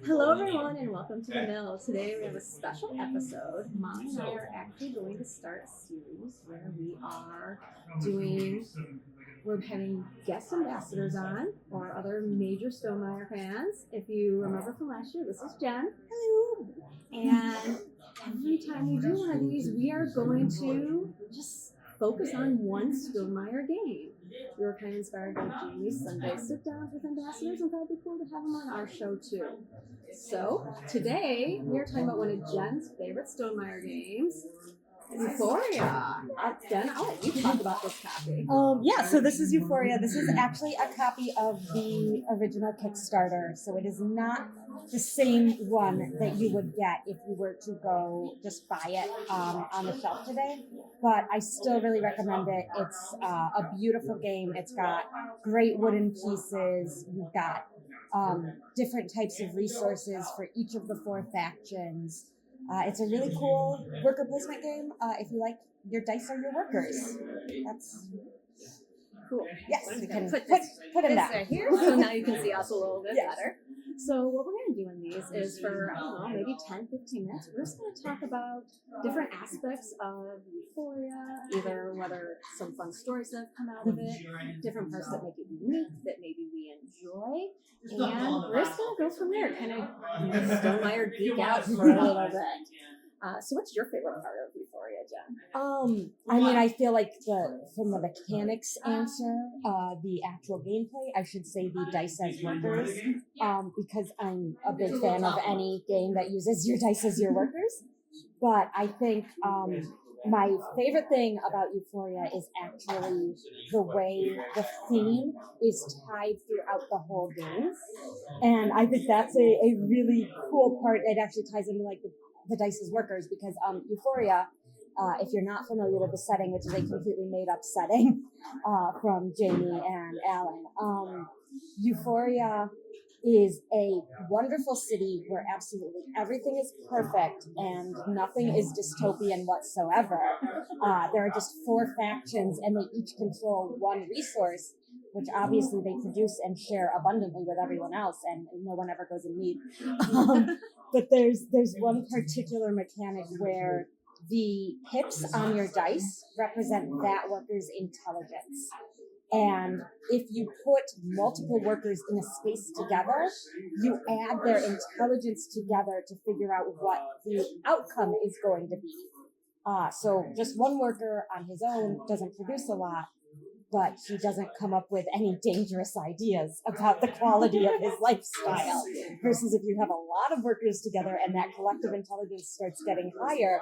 Hello everyone and welcome to the Mill. Today we have a special episode. Mom and I are actually going to start a series where we're having guest ambassadors on or other major Stonemaier fans. If you remember from last year, this is Jen. Hello. And every time we do one of these, we are going to just focus on one Stonemaier game. We were kind of inspired by Jamie's Sunday sit-downs with ambassadors, and thought it'd be cool to have them on our show too. So today we are talking about one of Jen's favorite Stonemaier games, Euphoria. Jen, I'll let you talk about this copy. So this is Euphoria. This is actually a copy of the original Kickstarter, so it is not the same one that you would get if you were to go just buy it on the shelf today. But I still really recommend it. It's a beautiful game. It's got great wooden pieces. You've got different types of resources for each of the four factions. It's a really cool worker placement game. If you like your dice or your workers, that's Cool. yes. You can put Put them this down right here, so now you can see us a little bit better. So what we're going to do in these is for, I don't know, maybe 10, 15 minutes, we're just going to talk about different aspects of Euphoria, either whether some fun stories that have come out of it, different parts that make it unique, that maybe we enjoy, and we're just going to go from there, kind of Stonemaier geek out for a little bit. So what's your favorite part of Euphoria, Jen? I mean, I feel like from the mechanics answer, the actual gameplay, I should say the dice as workers, because I'm a big fan of any game that uses your dice as your workers. But I think my favorite thing about Euphoria is actually the way the theme is tied throughout the whole game. And I think that's a really cool part. It actually ties into like the dice as workers, because Euphoria, if you're not familiar with the setting, which is a completely made up setting from Jamie and Alan, Euphoria is a wonderful city where absolutely everything is perfect and nothing is dystopian whatsoever. There are just four factions and they each control one resource, which obviously they produce and share abundantly with everyone else, and no one ever goes in need. But there's one particular mechanic where the pips on your dice represent that worker's intelligence. And if you put multiple workers in a space together, you add their intelligence together to figure out what the outcome is going to be. So just one worker on his own doesn't produce a lot, but he doesn't come up with any dangerous ideas about the quality of his lifestyle. Versus if you have a lot of workers together and that collective intelligence starts getting higher,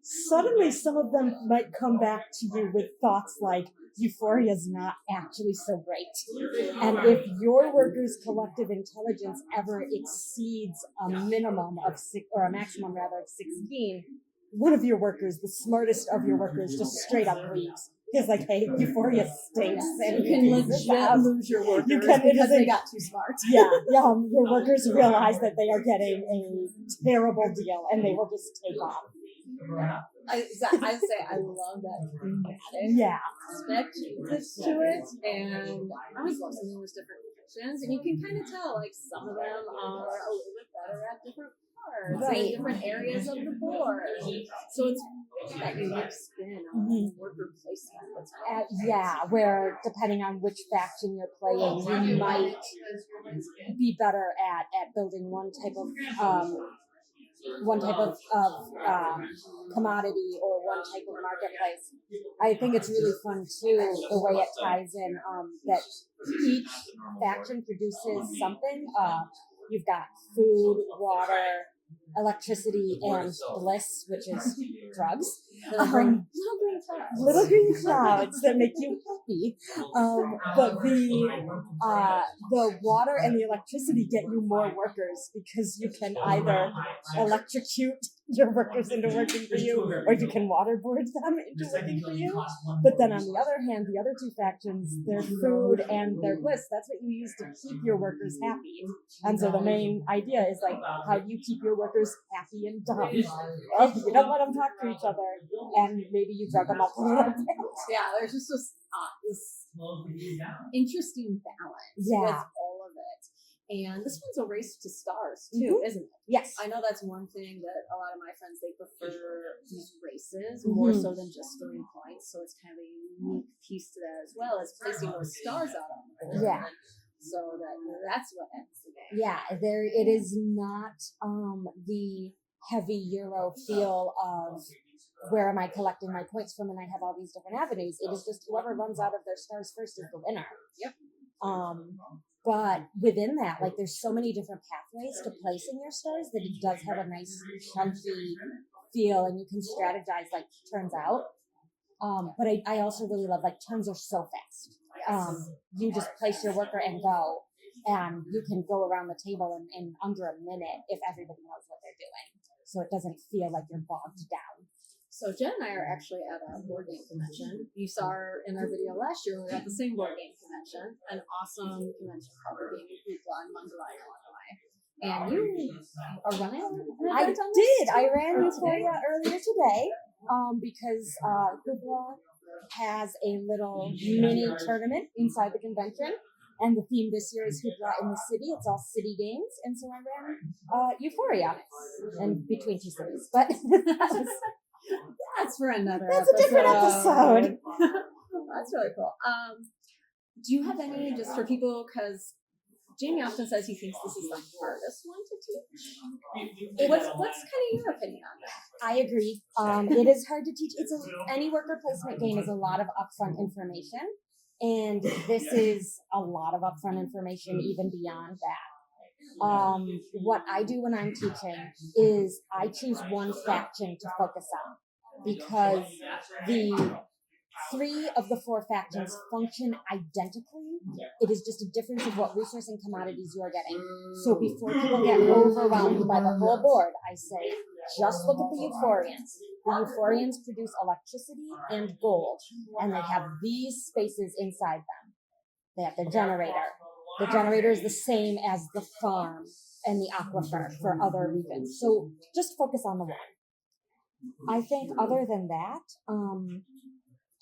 suddenly some of them might come back to you with thoughts like, Euphoria is not actually so great. And if your workers' collective intelligence ever exceeds a minimum of or a maximum rather of 16, one of your workers, the smartest of your workers, just straight up leaves. He's like, hey, Euphoria stinks. And you can legit lose your workers because they got too smart. Your workers realize that they are getting a terrible deal and they will just take off. I say I love that thematic aspect to it, and I always love something with different factions, and you can kind of tell like some of them are a little bit better at different parts, and different areas of the board. So it's that unique spin on worker placement. Where depending on which faction you're playing, you might be better at building one type of commodity or one type of marketplace. I think it's really fun too, the way it ties in that each faction produces something. You've got food, water, electricity, and bliss, which is drugs. Little green clouds that make you happy. But the water and the electricity get you more workers because you can either electrocute your workers into working for you, or you can waterboard them into working for you. But then on the other hand, the other two factions, their food and their bliss, that's what you use to keep your workers happy. And so the main idea is like, how do you keep your workers happy and dumb? Well, you don't let them talk to each other, and maybe you drug them up a little bit. Yeah, there's just this interesting balance with all of it. And this one's a race to stars too, isn't it? Yes. I know that's one thing that a lot of my friends, they prefer these races more so than just scoring points. So it's kind of a unique piece to that as well as placing those stars out on the board. Yeah. So that's what ends the game. Yeah, it is not the heavy Euro feel of where am I collecting my points from and I have all these different avenues. It is just whoever runs out of their stars first is the winner. Yep. But within that, like there's so many different pathways to placing your stars that it does have a nice chunky feel and you can strategize like turns out. But I also really love like turns are so fast. You just place your worker and go, and you can go around the table in under a minute if everybody knows what they're doing. So it doesn't feel like you're bogged down. So Jen and I are actually at a board game convention. You saw her in our video last year. We were at the same board game convention, an awesome convention called Gaming Hoopla in Mundelein, Illinois. And you are running an I event on did. this? I ran Euphoria earlier today because Hoopla has a little mini tournament inside the convention. And the theme this year is Hoopla in the city. It's all city games. And so I ran Euphoria and between two cities. But that's for another That's a different episode. That's really cool. Do you have any, just for people, because Jamie often says he thinks this is the hardest one to teach. What's kind of your opinion on that? I agree. It is hard to teach. Any worker placement game is a lot of upfront information. And this is a lot of upfront information even beyond that. What I do when I'm teaching is I choose one faction to focus on because the 3 of the 4 factions function identically. It is just a difference of what resource and commodities you are getting. So before people get overwhelmed by the whole board, I say, just look at the Euphorians. The Euphorians produce electricity and gold, and they have these spaces inside them. They have the generator. The generator is the same as the farm and the aquifer for other regions. So just focus on the one. I think other than that,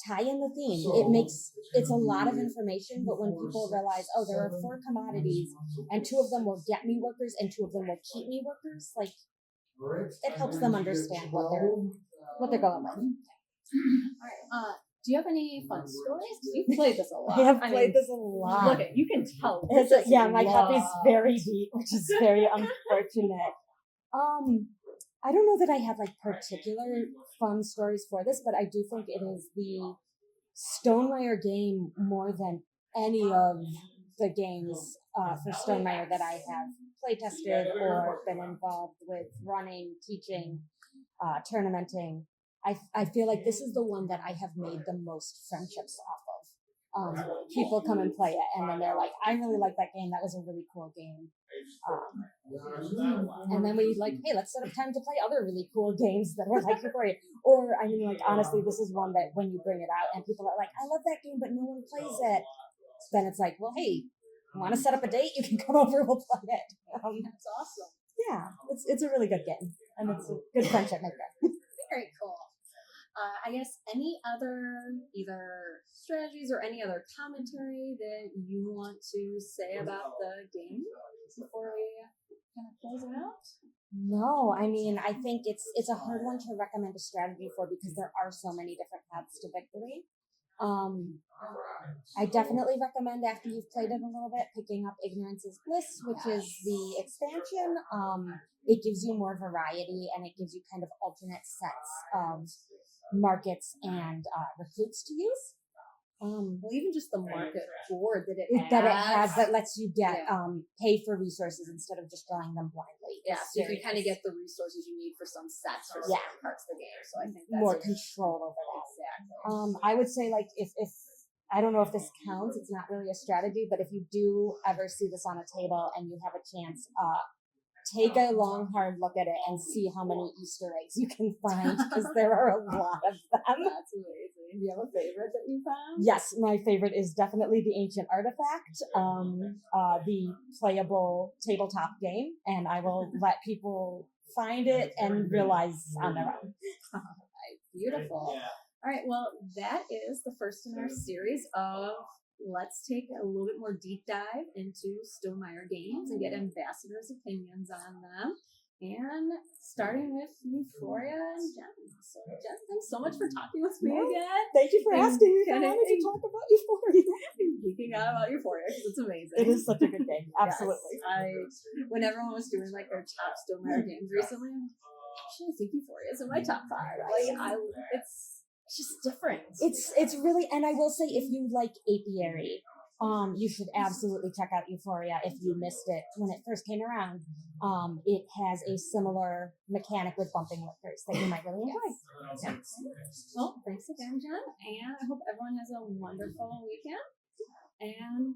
tie in the theme. It's a lot of information, but when people realize, oh, there are 4 commodities and 2 of them will get me workers and 2 of them will keep me workers, like it helps them understand what they're going with. All right. Do you have any fun stories? You've played this a lot. I have played this a lot. Look, you can tell. My copy's very deep, which is very unfortunate. I don't know that I have like particular fun stories for this, but I do think it is the Stonemaier game more than any of the games for Stonemaier that I have play tested or been involved with running, teaching, tournamenting. I feel like this is the one that I have made the most friendships off of. People come and play it, and then they're like, I really like that game. That was a really cool game. And then we like, hey, let's set up time to play other really cool games that are like Euphoria. Or, I mean, like, honestly, this is one that when you bring it out and people are like, I love that game, but no one plays it. Then it's like, well, hey, want to set up a date? You can come over, we'll play it. That's awesome. Yeah, it's a really good game, and it's a good friendship maker. Very cool. I guess any other either strategies or any other commentary that you want to say about the game before we kind of close it out? No, I mean, I think it's a hard one to recommend a strategy for because there are so many different paths to victory. I definitely recommend after you've played it a little bit, picking up Ignorance is Bliss, which is the expansion. It gives you more variety and it gives you kind of alternate sets of markets and recruits to use. Well, even just the market board that it has that lets you get pay for resources instead of just drawing them blindly. Yeah, so you can kind of get the resources you need for some sets for some parts of the game. So I think that's more control over that. Exactly. I would say like if I don't know if this counts, it's not really a strategy, but if you do ever see this on a table and you have a chance, take a long, hard look at it and see how many Easter eggs you can find because there are a lot of them. That's amazing. Do you have a favorite that you found? Yes, my favorite is definitely the Ancient Artifact, the playable tabletop game, and I will let people find it and realize on their own. All right, beautiful. All right, well, that is the first in our series of let's take a little bit more deep dive into Stonemaier games and get ambassadors' opinions on them. And starting with Euphoria and Jen. So Jen, thanks so much for talking with me again. Thank you for asking me if I kinda- wanted to talk about Euphoria. Geeking out about Euphoria because it's amazing. It is such a good game. Absolutely. Yes, when everyone was doing like their top Stonemaier games recently, I'm like, actually, I think Euphoria is in my top 5. Like, it's just different. It's really, and I will say, if you like apiary, you should absolutely check out Euphoria if you missed it when it first came around. It has a similar mechanic with bumping workers that you might really enjoy. Yes. Well, thanks again, Jen, and I hope everyone has a wonderful weekend. And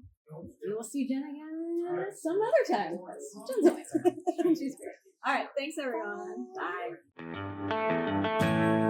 we will see Jen again some other time. Jen's always great. She's great. All right, thanks everyone. Bye.